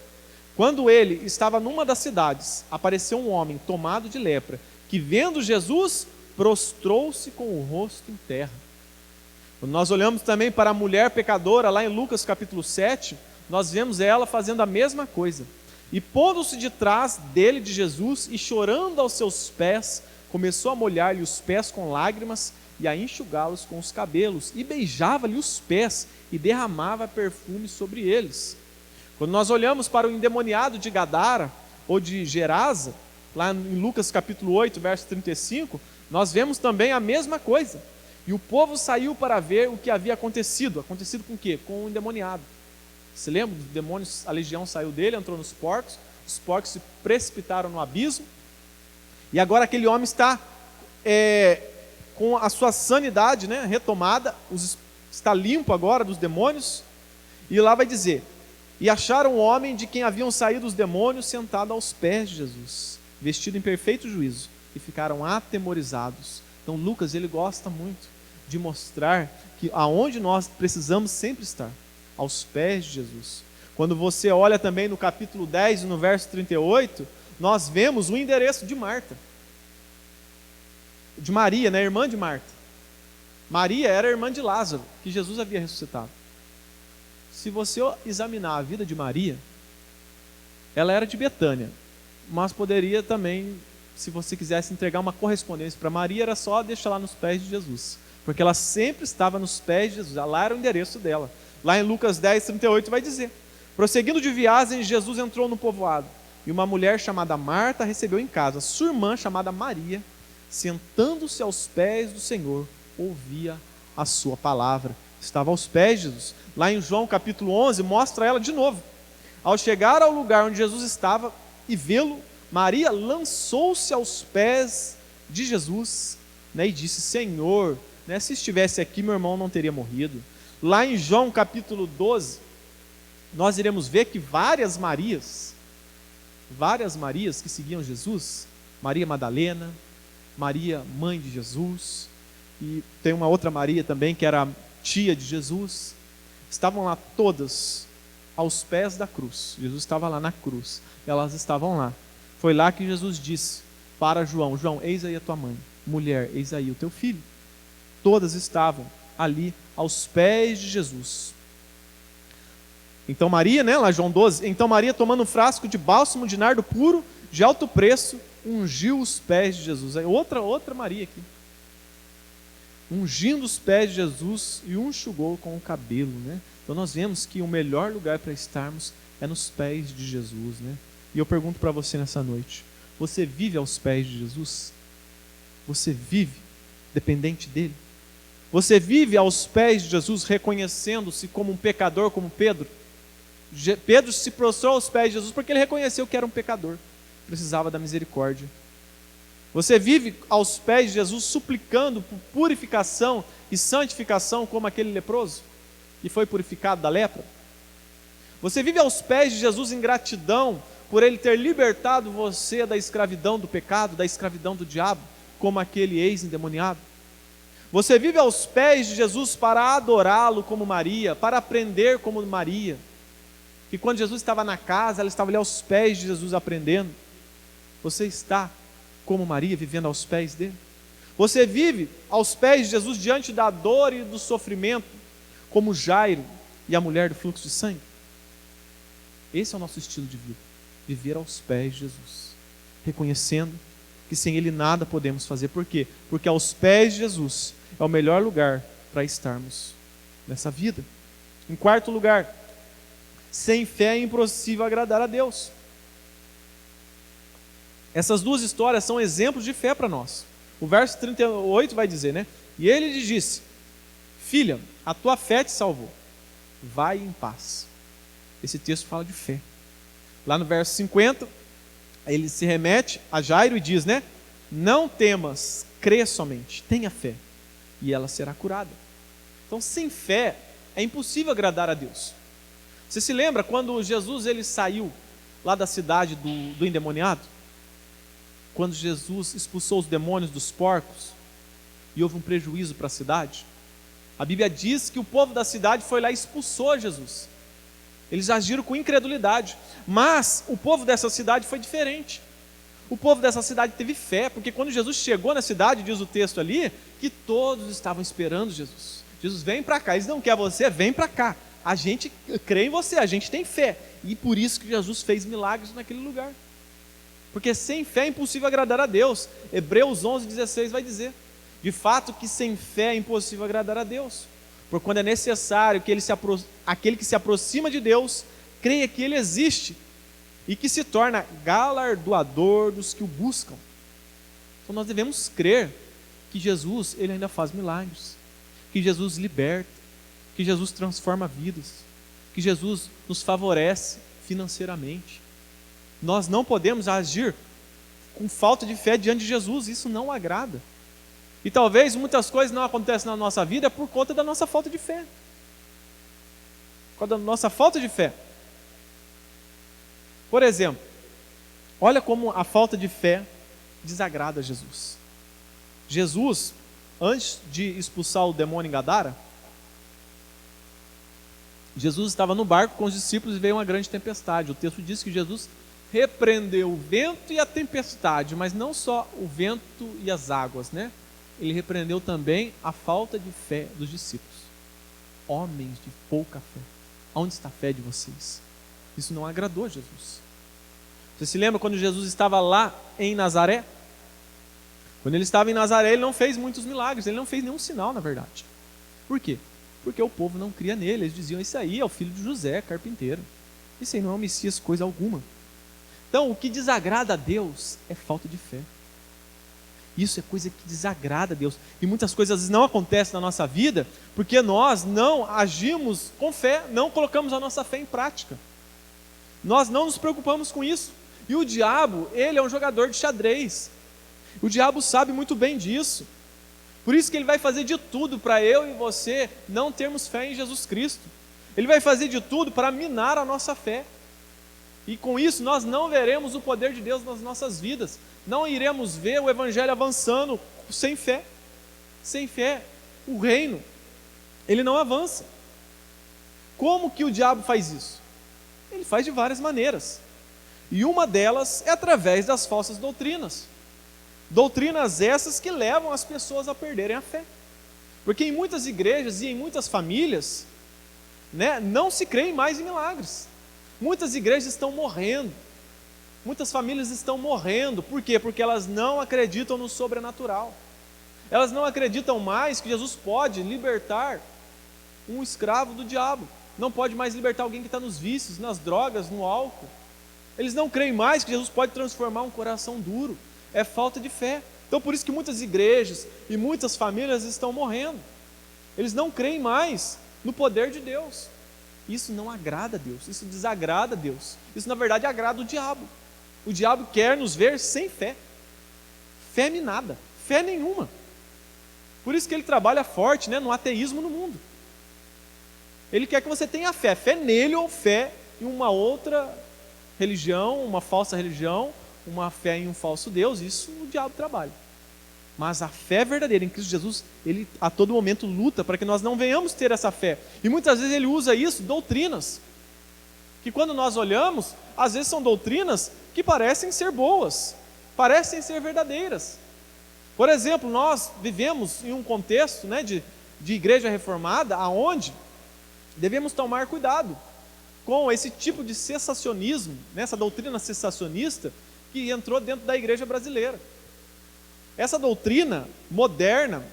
Quando ele estava numa das cidades, apareceu um homem tomado de lepra, que vendo Jesus, prostrou-se com o rosto em terra. Quando nós olhamos também para a mulher pecadora, lá em Lucas capítulo 7, nós vemos ela fazendo a mesma coisa. E pondo-se de trás dele, de Jesus, e chorando aos seus pés, começou a molhar-lhe os pés com lágrimas e a enxugá-los com os cabelos, e beijava-lhe os pés e derramava perfume sobre eles. Quando nós olhamos para o endemoniado de Gadara, ou de Gerasa, lá em Lucas capítulo 8, verso 35, nós vemos também a mesma coisa. E o povo saiu para ver o que havia acontecido. Acontecido com o quê? Com o endemoniado. Você lembra? Os demônios, a legião saiu dele, entrou nos porcos, os porcos se precipitaram no abismo, e agora aquele homem está com a sua sanidade retomada, está limpo agora dos demônios, e lá vai dizer: e acharam um homem de quem haviam saído os demônios sentado aos pés de Jesus, vestido em perfeito juízo, e ficaram atemorizados. Então Lucas, ele gosta muito de mostrar que aonde nós precisamos sempre estar, aos pés de Jesus. Quando você olha também no capítulo 10 e no verso 38, nós vemos o endereço de Marta. de Maria, né, irmã de Marta. Maria era irmã de Lázaro, que Jesus havia ressuscitado. Se você examinar a vida de Maria, ela era de Betânia, mas poderia também, se você quisesse entregar uma correspondência para Maria, era só deixar lá nos pés de Jesus, porque ela sempre estava nos pés de Jesus, lá era o endereço dela. Lá em Lucas 10, 38 vai dizer: prosseguindo de viagem, Jesus entrou no povoado, e uma mulher chamada Marta recebeu em casa sua irmã chamada Maria, sentando-se aos pés do Senhor, ouvia a sua palavra. Estava aos pés de Jesus. Lá em João capítulo 11, mostra ela de novo. Ao chegar ao lugar onde Jesus estava e vê-lo, Maria lançou-se aos pés de Jesus, né, e disse: Senhor, né, se estivesse aqui, meu irmão não teria morrido. Lá em João capítulo 12, nós iremos ver que várias Marias que seguiam Jesus, Maria Madalena, Maria, mãe de Jesus, e tem uma outra Maria também, que era tia de Jesus, estavam lá todas aos pés da cruz. Jesus estava lá na cruz, elas estavam lá. Foi lá que Jesus disse para João: João, eis aí a tua mãe, mulher, eis aí o teu filho. Todas estavam ali aos pés de Jesus. Então Maria, né, lá João 12, então Maria, tomando um frasco de bálsamo de nardo puro, de alto preço, ungiu os pés de Jesus. Aí outra Maria aqui, ungindo os pés de Jesus e o enxugou com o cabelo, né? Então nós vemos que o melhor lugar para estarmos é nos pés de Jesus, né? E eu pergunto para você nessa noite: você vive aos pés de Jesus? Você vive dependente dele? Você vive aos pés de Jesus reconhecendo-se como um pecador, como Pedro? Pedro se prostrou aos pés de Jesus porque ele reconheceu que era um pecador, precisava da misericórdia. Você vive aos pés de Jesus suplicando por purificação e santificação como aquele leproso que foi purificado da lepra? Você vive aos pés de Jesus em gratidão por ele ter libertado você da escravidão do pecado, da escravidão do diabo, como aquele ex-endemoniado? Você vive aos pés de Jesus para adorá-lo como Maria, para aprender como Maria, que quando Jesus estava na casa, ela estava ali aos pés de Jesus aprendendo. Você está como Maria, vivendo aos pés dele? Você vive aos pés de Jesus diante da dor e do sofrimento, como Jairo e a mulher do fluxo de sangue? Esse é o nosso estilo de vida, viver aos pés de Jesus, reconhecendo que sem ele nada podemos fazer. Por quê? Porque aos pés de Jesus é o melhor lugar para estarmos nessa vida. Em quarto lugar, sem fé é impossível agradar a Deus. Essas duas histórias são exemplos de fé para nós. O verso 38 vai dizer, né? E ele lhe disse: filha, a tua fé te salvou, vai em paz. Esse texto fala de fé. Lá no verso 50, ele se remete a Jairo e diz, né? Não temas, crê somente, tenha fé, e ela será curada. Então, sem fé é impossível agradar a Deus. Você se lembra quando Jesus ele saiu lá da cidade do endemoniado? Quando Jesus expulsou os demônios dos porcos e houve um prejuízo para a cidade? A Bíblia diz que o povo da cidade foi lá e expulsou Jesus. Eles agiram com incredulidade, mas o povo dessa cidade foi diferente. O povo dessa cidade teve fé, porque quando Jesus chegou na cidade, diz o texto ali, que todos estavam esperando Jesus. Jesus, vem para cá. Eles não querem você, vem para cá. A gente crê em você, a gente tem fé. E por isso que Jesus fez milagres naquele lugar. Porque sem fé é impossível agradar a Deus. Hebreus 11:16 vai dizer: de fato que sem fé é impossível agradar a Deus. Por quando é necessário que aquele que se aproxima de Deus creia que Ele existe e que se torna galardoador dos que o buscam. Então nós devemos crer que Jesus ele ainda faz milagres, que Jesus liberta, que Jesus transforma vidas, que Jesus nos favorece financeiramente. Nós não podemos agir com falta de fé diante de Jesus, isso não agrada. E talvez muitas coisas não acontecem na nossa vida por conta da nossa falta de fé. Por conta da nossa falta de fé. Por exemplo, olha como a falta de fé desagrada a Jesus. Jesus, antes de expulsar o demônio em Gadara, Jesus estava no barco com os discípulos e veio uma grande tempestade. O texto diz que Jesus repreendeu o vento e a tempestade, mas não só o vento e as águas, né? ele repreendeu também a falta de fé dos discípulos. Homens de pouca fé, onde está a fé de vocês? Isso não agradou a Jesus. Você se lembra quando Jesus estava lá em Nazaré? Quando ele estava em Nazaré, ele não fez muitos milagres, ele não fez nenhum sinal, na verdade. Por quê? Porque o povo não cria nele. Eles diziam: esse aí é o filho de José, carpinteiro. Esse aí não é o Messias, coisa alguma. Então, o que desagrada a Deus é falta de fé. Isso é coisa que desagrada a Deus. E muitas coisas às vezes não acontecem na nossa vida porque nós não agimos com fé, não colocamos a nossa fé em prática. Nós não nos preocupamos com isso. E o diabo, ele é um jogador de xadrez. O diabo sabe muito bem disso. Por isso que ele vai fazer de tudo para eu e você não termos fé em Jesus Cristo. Ele vai fazer de tudo para minar a nossa fé. E com isso nós não veremos o poder de Deus nas nossas vidas. Não iremos ver o evangelho avançando sem fé. Sem fé, o reino, ele não avança. Como que o diabo faz isso? Ele faz de várias maneiras. E uma delas é através das falsas doutrinas. Doutrinas essas que levam as pessoas a perderem a fé. Porque em muitas igrejas e em muitas famílias, não se crê mais em milagres. Muitas igrejas estão morrendo. Muitas famílias estão morrendo. Por quê? Porque elas não acreditam no sobrenatural. Elas não acreditam mais que Jesus pode libertar um escravo do diabo. Não pode mais libertar alguém que está nos vícios, nas drogas, no álcool. Eles não creem mais que Jesus pode transformar um coração duro. É falta de fé. Então por isso que muitas igrejas e muitas famílias estão morrendo. Eles não creem mais no poder de Deus. Isso não agrada a Deus, isso desagrada a Deus. Isso na verdade agrada o diabo. O diabo quer nos ver sem fé. Fé minada, fé nenhuma. Por isso que ele trabalha forte, no ateísmo no mundo. Ele quer que você tenha fé, fé nele ou fé em uma outra religião, uma falsa religião, uma fé em um falso Deus. Isso o diabo trabalha. Mas a fé verdadeira em Cristo Jesus, ele a todo momento luta para que nós não venhamos ter essa fé. E muitas vezes ele usa isso, doutrinas, que quando nós olhamos, às vezes são doutrinas que parecem ser boas, parecem ser verdadeiras. Por exemplo, nós vivemos em um contexto de igreja reformada, onde devemos tomar cuidado com esse tipo de cessacionismo, essa doutrina cessacionista que entrou dentro da igreja brasileira. Essa doutrina moderna,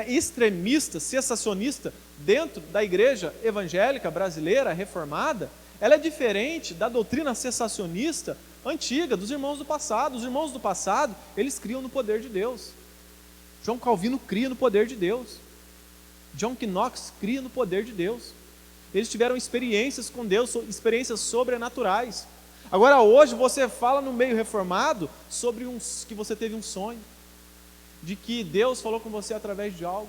extremista, cessacionista, dentro da igreja evangélica brasileira, reformada, ela é diferente da doutrina cessacionista antiga, dos irmãos do passado. Os irmãos do passado, eles criam no poder de Deus. João Calvino cria no poder de Deus. John Knox cria no poder de Deus. Eles tiveram experiências com Deus, experiências sobrenaturais. Agora hoje você fala no meio reformado sobre que você teve um sonho, de que Deus falou com você através de algo.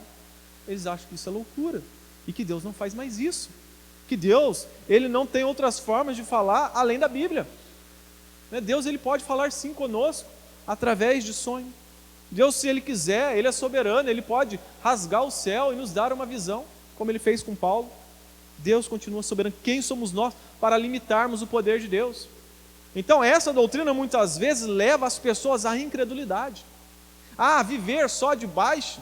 Eles acham que isso é loucura e que Deus não faz mais isso, que Deus, ele não tem outras formas de falar além da Bíblia. Deus, ele pode falar sim conosco através de sonho. Deus, se ele quiser, ele é soberano, ele pode rasgar o céu e nos dar uma visão, como ele fez com Paulo. Deus continua soberano. Quem somos nós para limitarmos o poder de Deus? Então essa doutrina muitas vezes leva as pessoas à incredulidade, a viver só debaixo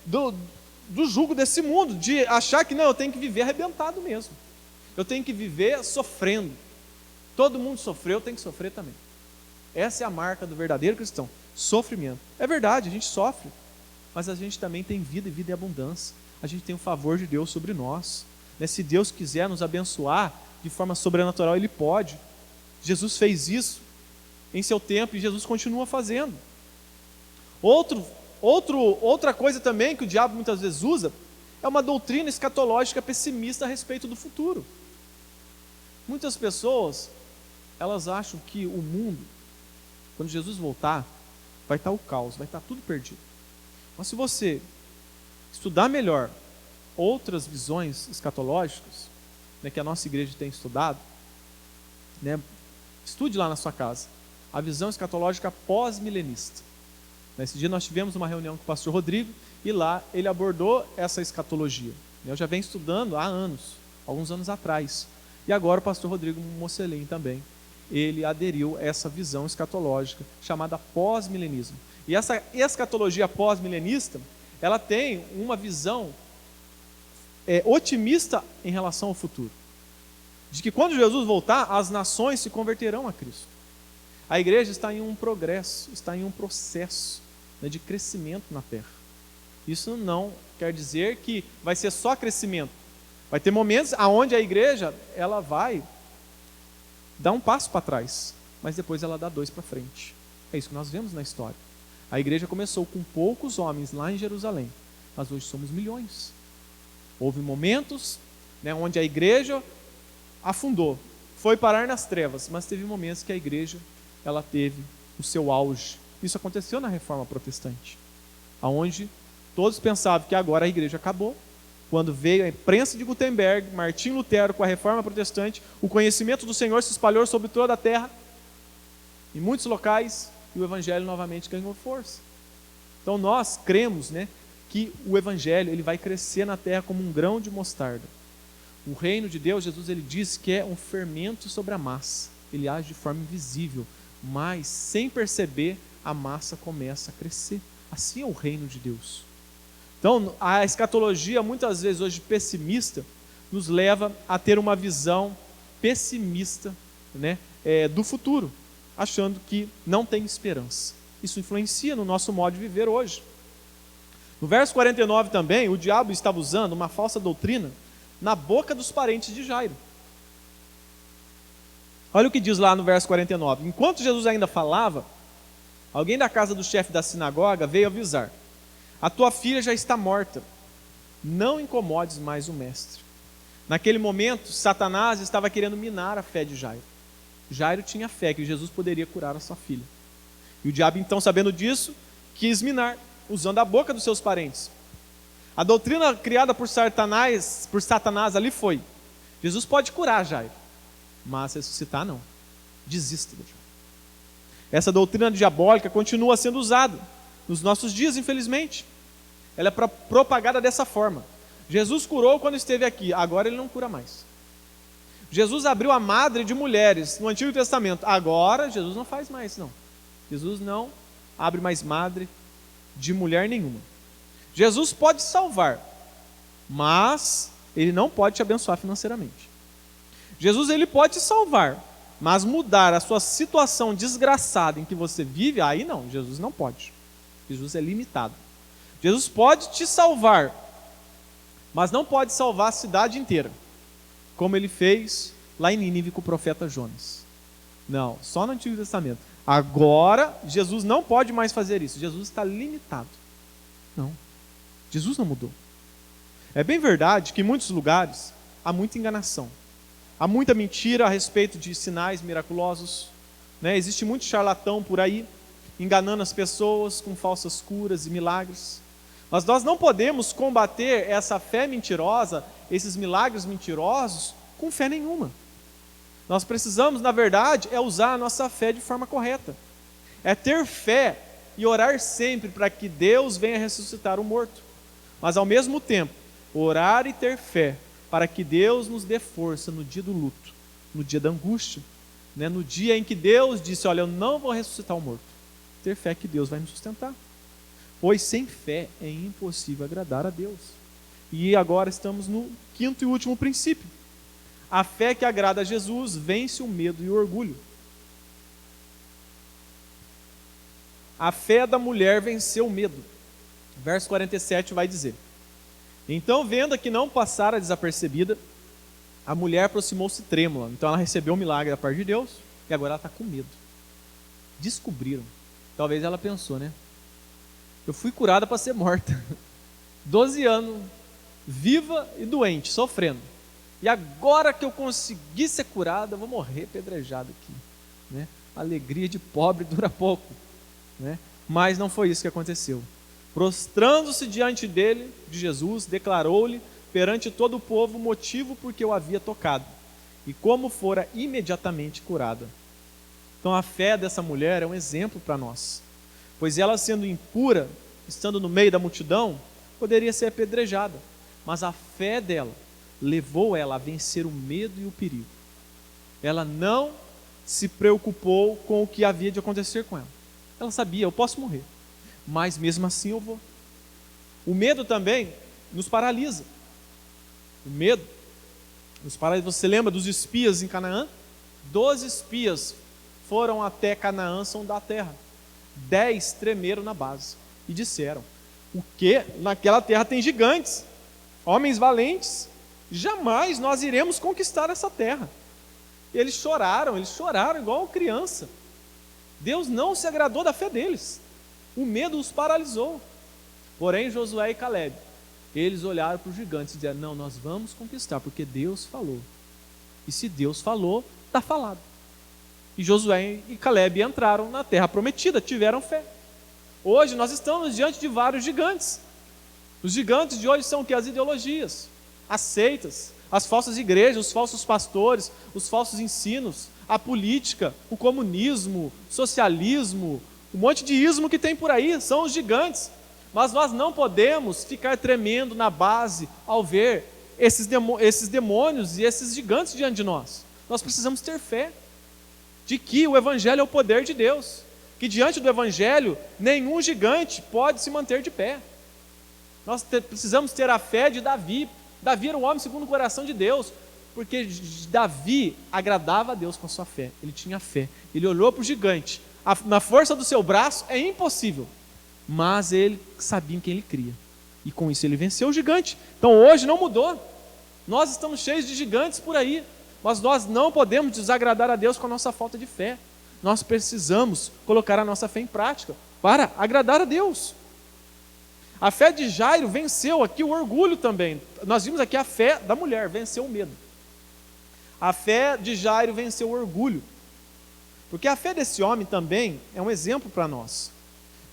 do jugo desse mundo, de achar que não, eu tenho que viver arrebentado mesmo, eu tenho que viver sofrendo. Todo mundo sofreu, eu tenho que sofrer também. Essa é a marca do verdadeiro cristão, sofrimento. É verdade, a gente sofre, mas a gente também tem vida e vida em abundância. A gente tem o favor de Deus sobre nós. Se Deus quiser nos abençoar de forma sobrenatural, Ele pode. Jesus fez isso em seu tempo e Jesus continua fazendo. Outra coisa também que o diabo muitas vezes usa é uma doutrina escatológica pessimista a respeito do futuro. Muitas pessoas, elas acham que o mundo, quando Jesus voltar, vai estar o caos, vai estar tudo perdido. Mas se você estudar melhor outras visões escatológicas, que a nossa igreja tem estudado, estude lá na sua casa a visão escatológica pós-milenista. Nesse dia nós tivemos uma reunião com o pastor Rodrigo e lá ele abordou essa escatologia. Eu já venho estudando há anos, alguns anos atrás, e agora o pastor Rodrigo Mocelin também. ele aderiu a essa visão escatológica chamada pós-milenismo. E essa escatologia pós-milenista, ela tem uma visão otimista em relação ao futuro. De que quando Jesus voltar, as nações se converterão a Cristo. A igreja está em um progresso, está em um processo, né, de crescimento na terra. Isso não quer dizer que vai ser só crescimento. Vai ter momentos onde a igreja ela vai dar um passo para trás, mas depois ela dá 2 para frente. É isso que nós vemos na história. A igreja começou com poucos homens lá em Jerusalém, mas hoje somos milhões. Houve momentos, né, onde a igreja afundou, foi parar nas trevas, mas teve momentos que a igreja ela teve o seu auge. Isso aconteceu na Reforma Protestante, onde todos pensavam que agora a igreja acabou. Quando veio a imprensa de Gutenberg, Martim Lutero com a Reforma Protestante, o conhecimento do Senhor se espalhou sobre toda a terra, em muitos locais, e o Evangelho novamente ganhou força. Então nós cremos, né, que o Evangelho ele vai crescer na terra como um grão de mostarda. O reino de Deus, Jesus ele diz que é um fermento sobre a massa. Ele age de forma invisível, mas sem perceber, a massa começa a crescer. Assim é o reino de Deus. Então, a escatologia, muitas vezes hoje pessimista, nos leva a ter uma visão pessimista, né, do futuro, achando que não tem esperança. Isso influencia no nosso modo de viver hoje. No verso 49 também, o diabo estava usando uma falsa doutrina na boca dos parentes de Jairo. Olha o que diz lá no verso 49. Enquanto Jesus ainda falava, alguém da casa do chefe da sinagoga veio avisar: a tua filha já está morta, não incomodes mais o mestre. Naquele momento, Satanás estava querendo minar a fé de Jairo. Jairo tinha fé que Jesus poderia curar a sua filha. E o diabo então, sabendo disso, quis minar, usando a boca dos seus parentes. A doutrina criada por Satanás ali foi: Jesus pode curar Jairo, mas ressuscitar não. Desista do Jairo. Essa doutrina diabólica continua sendo usada nos nossos dias, infelizmente. Ela é propagada dessa forma. Jesus curou quando esteve aqui, agora ele não cura mais. Jesus abriu a madre de mulheres no Antigo Testamento, agora Jesus não faz mais, não. Jesus não abre mais madre de mulher nenhuma. Jesus pode salvar, mas ele não pode te abençoar financeiramente. Jesus ele pode te salvar, mas mudar a sua situação desgraçada em que você vive, aí não, Jesus não pode. Jesus é limitado. Jesus pode te salvar, mas não pode salvar a cidade inteira, como ele fez lá em Nínive com o profeta Jonas. Não, só no Antigo Testamento. Agora, Jesus não pode mais fazer isso. Jesus está limitado. Não, Jesus não mudou. É bem verdade que em muitos lugares há muita enganação. Há muita mentira a respeito de sinais miraculosos, né? Existe muito charlatão por aí, enganando as pessoas com falsas curas e milagres. Mas nós não podemos combater essa fé mentirosa, esses milagres mentirosos, com fé nenhuma. Nós precisamos, na verdade, usar a nossa fé de forma correta. É ter fé e orar sempre para que Deus venha ressuscitar o morto. Mas ao mesmo tempo, orar e ter fé para que Deus nos dê força no dia do luto, no dia da angústia, né? No dia em que Deus disse: olha, eu não vou ressuscitar o morto. Ter fé que Deus vai nos sustentar. Pois sem fé é impossível agradar a Deus. E agora estamos no quinto e último princípio. A fé que agrada a Jesus vence o medo e o orgulho. A fé da mulher venceu o medo. Verso 47 vai dizer: então, vendo que não passara desapercebida, a mulher aproximou-se trêmula. Então ela recebeu o milagre da parte de Deus e agora ela está com medo. Descobriram. Talvez ela pensou, né? Eu fui curada para ser morta. 12 anos, viva e doente, sofrendo. E agora que eu consegui ser curada, eu vou morrer apedrejado aqui, né? A alegria de pobre dura pouco, né? Mas não foi isso que aconteceu. Prostrando-se diante dele, de Jesus, declarou-lhe perante todo o povo o motivo por que o havia tocado e como fora imediatamente curada. Então a fé dessa mulher é um exemplo para nós, pois ela, sendo impura, estando no meio da multidão, poderia ser apedrejada, mas a fé dela levou ela a vencer o medo e o perigo. Ela não se preocupou com o que havia de acontecer com ela. Ela sabia, eu posso morrer, mas mesmo assim eu vou. O medo também nos paralisa. O medo nos paralisa. Você lembra dos espias em Canaã? 12 espias foram até Canaã, sondar a terra. 10 tremeram na base e disseram: o que? Naquela terra tem gigantes, homens valentes, jamais nós iremos conquistar essa terra. Eles choraram igual criança. Deus não se agradou da fé deles. O medo os paralisou. Porém, Josué e Calebe, eles olharam para os gigantes e disseram: não, nós vamos conquistar, porque Deus falou. E se Deus falou, está falado. E Josué e Calebe entraram na terra prometida, tiveram fé. Hoje nós estamos diante de vários gigantes. Os gigantes de hoje são o que? As ideologias, as seitas, as falsas igrejas, os falsos pastores, os falsos ensinos, a política, o comunismo, o socialismo, um monte de ismo que tem por aí, são os gigantes. Mas nós não podemos ficar tremendo na base ao ver esses demônios e esses gigantes diante de nós. Nós precisamos ter fé de que o Evangelho é o poder de Deus, que diante do Evangelho nenhum gigante pode se manter de pé. Nós precisamos ter a fé de Davi. Davi era um homem segundo o coração de Deus, porque Davi agradava a Deus com a sua fé. Ele tinha fé, ele olhou para o gigante. Na força do seu braço é impossível, mas ele sabia em quem ele cria, e com isso ele venceu o gigante. Então hoje não mudou. Nós estamos cheios de gigantes por aí, mas nós não podemos desagradar a Deus com a nossa falta de fé. Nós precisamos colocar a nossa fé em prática para agradar a Deus. A fé de Jairo venceu aqui o orgulho também. Nós vimos aqui a fé da mulher, venceu o medo. A fé de Jairo venceu o orgulho, porque a fé desse homem também é um exemplo para nós.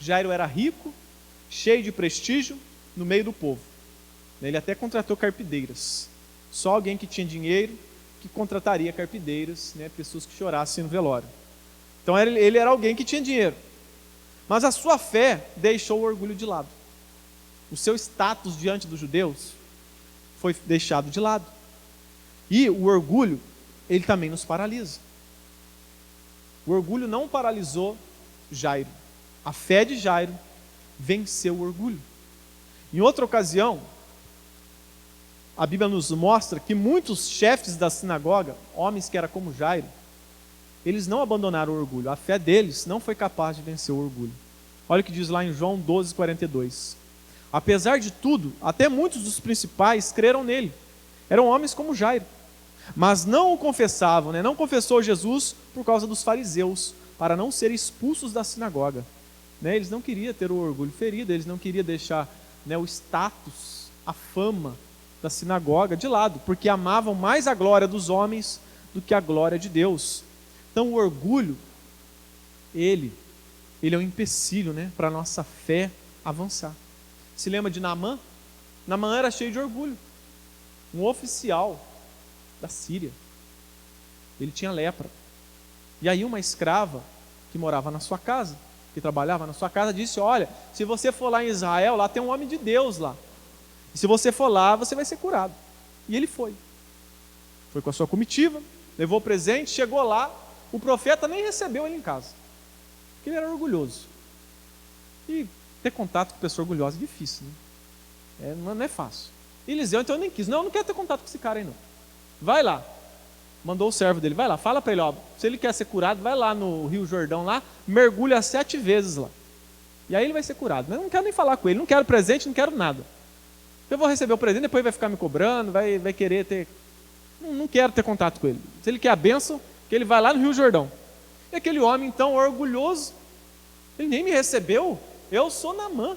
Jairo era rico, cheio de prestígio, no meio do povo. Ele até contratou carpideiras. Só alguém que tinha dinheiro que contrataria carpideiras, pessoas que chorassem no velório. Então ele era alguém que tinha dinheiro. Mas a sua fé deixou o orgulho de lado. O seu status diante dos judeus foi deixado de lado. E o orgulho, ele também nos paralisa. O orgulho não paralisou Jairo. A fé de Jairo venceu o orgulho. Em outra ocasião, a Bíblia nos mostra que muitos chefes da sinagoga, homens que eram como Jairo, eles não abandonaram o orgulho. A fé deles não foi capaz de vencer o orgulho. Olha o que diz lá em João 12:42. Apesar de tudo, até muitos dos principais creram nele. Eram homens como Jairo, mas não o confessavam, não confessou Jesus por causa dos fariseus, para não serem expulsos da sinagoga. Eles não queriam ter o orgulho ferido, eles não queriam deixar o status, a fama da sinagoga de lado, porque amavam mais a glória dos homens do que a glória de Deus. Então o orgulho, ele é um empecilho para a nossa fé avançar. Se lembra de Naamã? Naamã era cheio de orgulho, um oficial da Síria. Ele tinha lepra. E aí uma escrava que morava na sua casa, que trabalhava na sua casa, disse: olha, se você for lá em Israel, lá tem um homem de Deus lá. E se você for lá, você vai ser curado. E ele foi. Foi com a sua comitiva, levou o presente, chegou lá, o profeta nem recebeu ele em casa, porque ele era orgulhoso. E ter contato com pessoa orgulhosa é difícil, não é fácil. E Eliseu então nem quis, não quero ter contato com esse cara aí não. Vai lá, mandou o servo dele, vai lá, fala para ele, se ele quer ser curado, vai lá no Rio Jordão lá, mergulha 7 vezes lá, e aí ele vai ser curado. Mas eu não quero nem falar com ele, não quero presente, não quero nada. Eu vou receber o presente, depois vai ficar me cobrando, vai querer ter, não quero ter contato com ele. Se ele quer a bênção, que ele vai lá no Rio Jordão. E aquele homem então orgulhoso, ele nem me recebeu. Eu sou Naamã,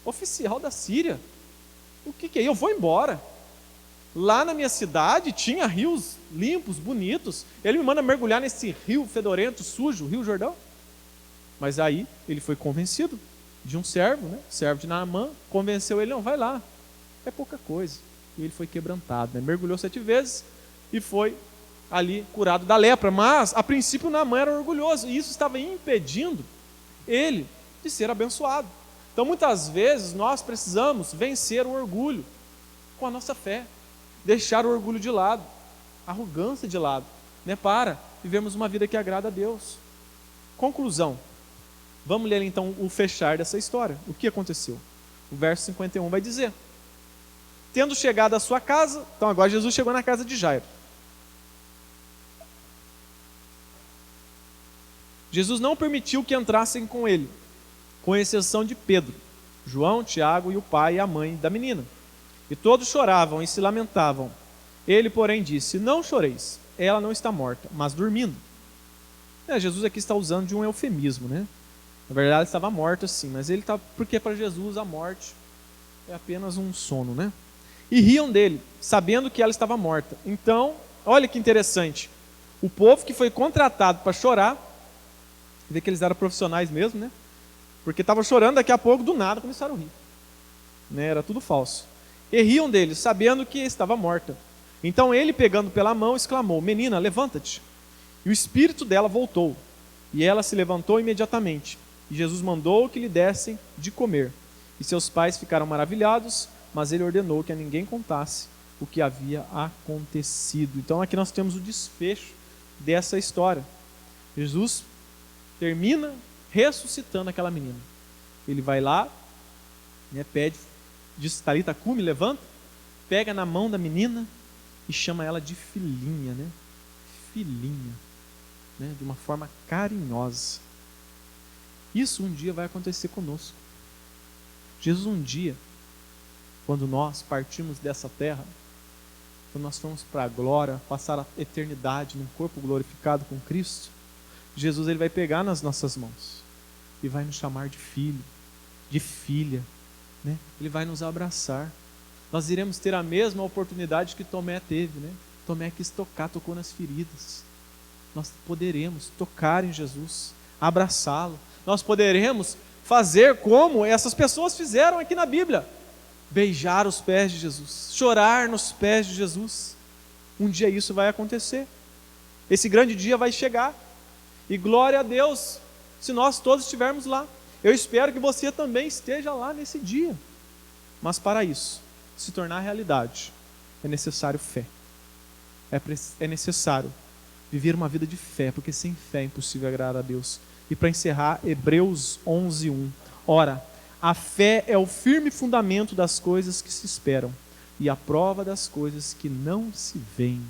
oficial da Síria. O que é? Eu vou embora. Lá na minha cidade tinha rios limpos, bonitos. Ele me manda mergulhar nesse rio fedorento, sujo, Rio Jordão. Mas aí ele foi convencido de um servo, servo de Naamã, convenceu ele, não, vai lá, é pouca coisa. E ele foi quebrantado, mergulhou 7 vezes e foi ali curado da lepra. Mas a princípio Naamã era orgulhoso e isso estava impedindo ele de ser abençoado. Então muitas vezes nós precisamos vencer o orgulho com a nossa fé, deixar o orgulho de lado, a arrogância de lado, para vivermos uma vida que agrada a Deus. Conclusão. Vamos ler então o fechar dessa história. O que aconteceu? O verso 51 vai dizer: tendo chegado à sua casa, então agora Jesus chegou na casa de Jairo. Jesus não permitiu que entrassem com ele, com exceção de Pedro, João, Tiago e o pai e a mãe da menina. E todos choravam e se lamentavam. Ele, porém, disse: não choreis, ela não está morta, mas dormindo. Jesus aqui está usando de um eufemismo, né? Na verdade, ela estava morta sim, mas ele está, porque para Jesus a morte é apenas um sono, né? E riam dele, sabendo que ela estava morta. Então, olha que interessante, o povo que foi contratado para chorar, vê que eles eram profissionais mesmo, né? Porque estavam chorando, daqui a pouco, do nada, começaram a rir, né? Era tudo falso. E riam dele, sabendo que estava morta. Então ele, pegando pela mão, exclamou: menina, levanta-te. E o espírito dela voltou, e ela se levantou imediatamente. E Jesus mandou que lhe dessem de comer. E seus pais ficaram maravilhados, mas ele ordenou que a ninguém contasse o que havia acontecido. Então aqui nós temos o desfecho dessa história. Jesus termina ressuscitando aquela menina. Ele vai lá, né, pede, diz: Talita cumi, levanta, pega na mão da menina e chama ela de filhinha, né? Filhinha, né? De uma forma carinhosa. Isso um dia vai acontecer conosco. Jesus um dia, quando nós partimos dessa terra, quando nós formos para a glória, passar a eternidade num corpo glorificado com Cristo, Jesus ele vai pegar nas nossas mãos e vai nos chamar de filho, de filha, né? Ele vai nos abraçar. Nós iremos ter a mesma oportunidade que Tomé teve, né? Tomé quis tocar, tocou nas feridas. Nós poderemos tocar em Jesus, abraçá-lo. Nós poderemos fazer como essas pessoas fizeram aqui na Bíblia: beijar os pés de Jesus, chorar nos pés de Jesus. Um dia isso vai acontecer. Esse grande dia vai chegar. E glória a Deus, se nós todos estivermos lá. Eu espero que você também esteja lá nesse dia. Mas para isso se tornar realidade, é necessário fé. É necessário viver uma vida de fé, porque sem fé é impossível agradar a Deus. E para encerrar, Hebreus 11:1. Ora, a fé é o firme fundamento das coisas que se esperam e a prova das coisas que não se veem.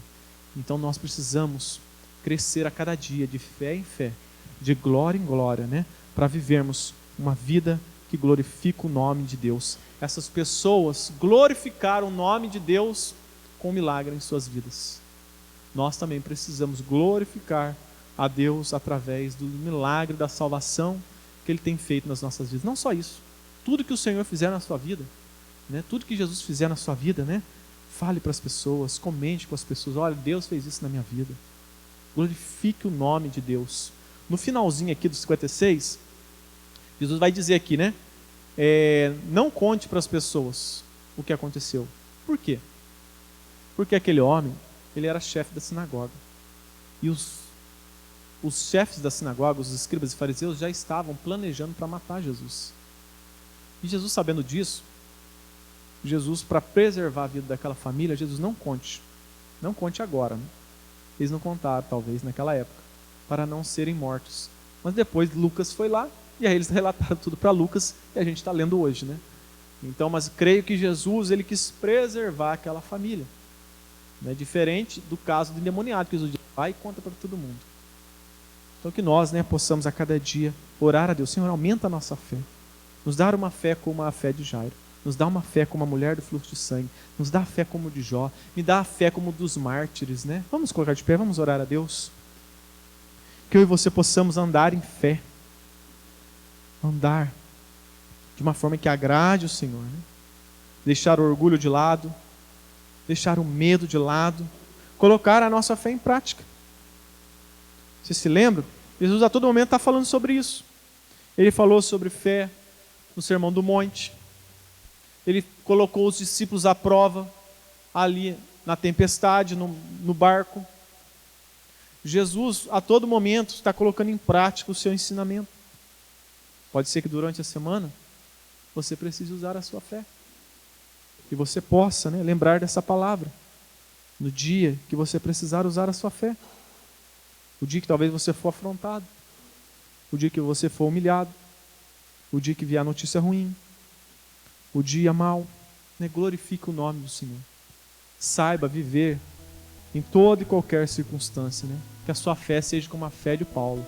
Então nós precisamos crescer a cada dia de fé em fé, de glória em glória, né? Para vivermos uma vida que glorifica o nome de Deus. Essas pessoas glorificaram o nome de Deus com milagre em suas vidas. Nós também precisamos glorificar a Deus através do milagre da salvação que Ele tem feito nas nossas vidas. Não só isso, tudo que o Senhor fizer na sua vida, né? Tudo que Jesus fizer na sua vida, né? Fale para as pessoas, comente com as pessoas: olha, Deus fez isso na minha vida. Glorifique o nome de Deus. No finalzinho aqui do 56, Jesus vai dizer aqui, né? Não conte para as pessoas o que aconteceu. Por quê? Porque aquele homem, ele era chefe da sinagoga. E os chefes da sinagoga, os escribas e fariseus, já estavam planejando para matar Jesus. E Jesus, sabendo disso, Jesus, para preservar a vida daquela família, Jesus não conte agora, né? Eles não contaram, talvez, naquela época, para não serem mortos. Mas depois Lucas foi lá, e aí eles relataram tudo para Lucas, e a gente está lendo hoje, né? Então, mas creio que Jesus, ele quis preservar aquela família. Né? Diferente do caso do endemoniado, que Jesus disse: vai e conta para todo mundo. Então que nós, né, possamos a cada dia orar a Deus: Senhor, aumenta a nossa fé. Nos dá uma fé como a fé de Jairo. Nos dá uma fé como a mulher do fluxo de sangue. Nos dá a fé como de Jó. Me dá a fé como dos mártires, né? Vamos colocar de pé, vamos orar a Deus. Que eu e você possamos andar em fé. Andar de uma forma que agrade o Senhor, né? Deixar o orgulho de lado. Deixar o medo de lado. Colocar a nossa fé em prática. Você se lembra? Jesus a todo momento está falando sobre isso. Ele falou sobre fé no Sermão do Monte. Ele colocou os discípulos à prova ali na tempestade, no barco. Jesus a todo momento está colocando em prática o seu ensinamento. Pode ser que durante a semana você precise usar a sua fé. Que você possa, né, lembrar dessa palavra no dia que você precisar usar a sua fé. O dia que talvez você for afrontado, o dia que você for humilhado, o dia que vier a notícia ruim, o dia mau, né? Glorifique o nome do Senhor. Saiba viver em toda e qualquer circunstância, né? Que a sua fé seja como a fé de Paulo.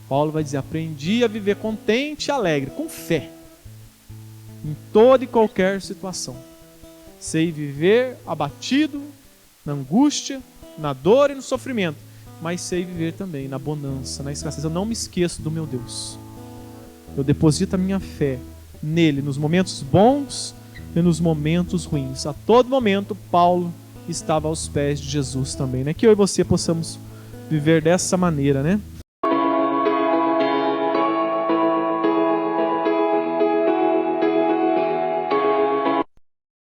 Paulo vai dizer: aprendi a viver contente e alegre, com fé, em toda e qualquer situação. Sei viver abatido, na angústia, na dor e no sofrimento, mas sei viver também na bonança, na escassez. Eu não me esqueço do meu Deus. Eu deposito a minha fé nele, nos momentos bons e nos momentos ruins. A todo momento, Paulo estava aos pés de Jesus também, né? Que eu e você possamos viver dessa maneira, né?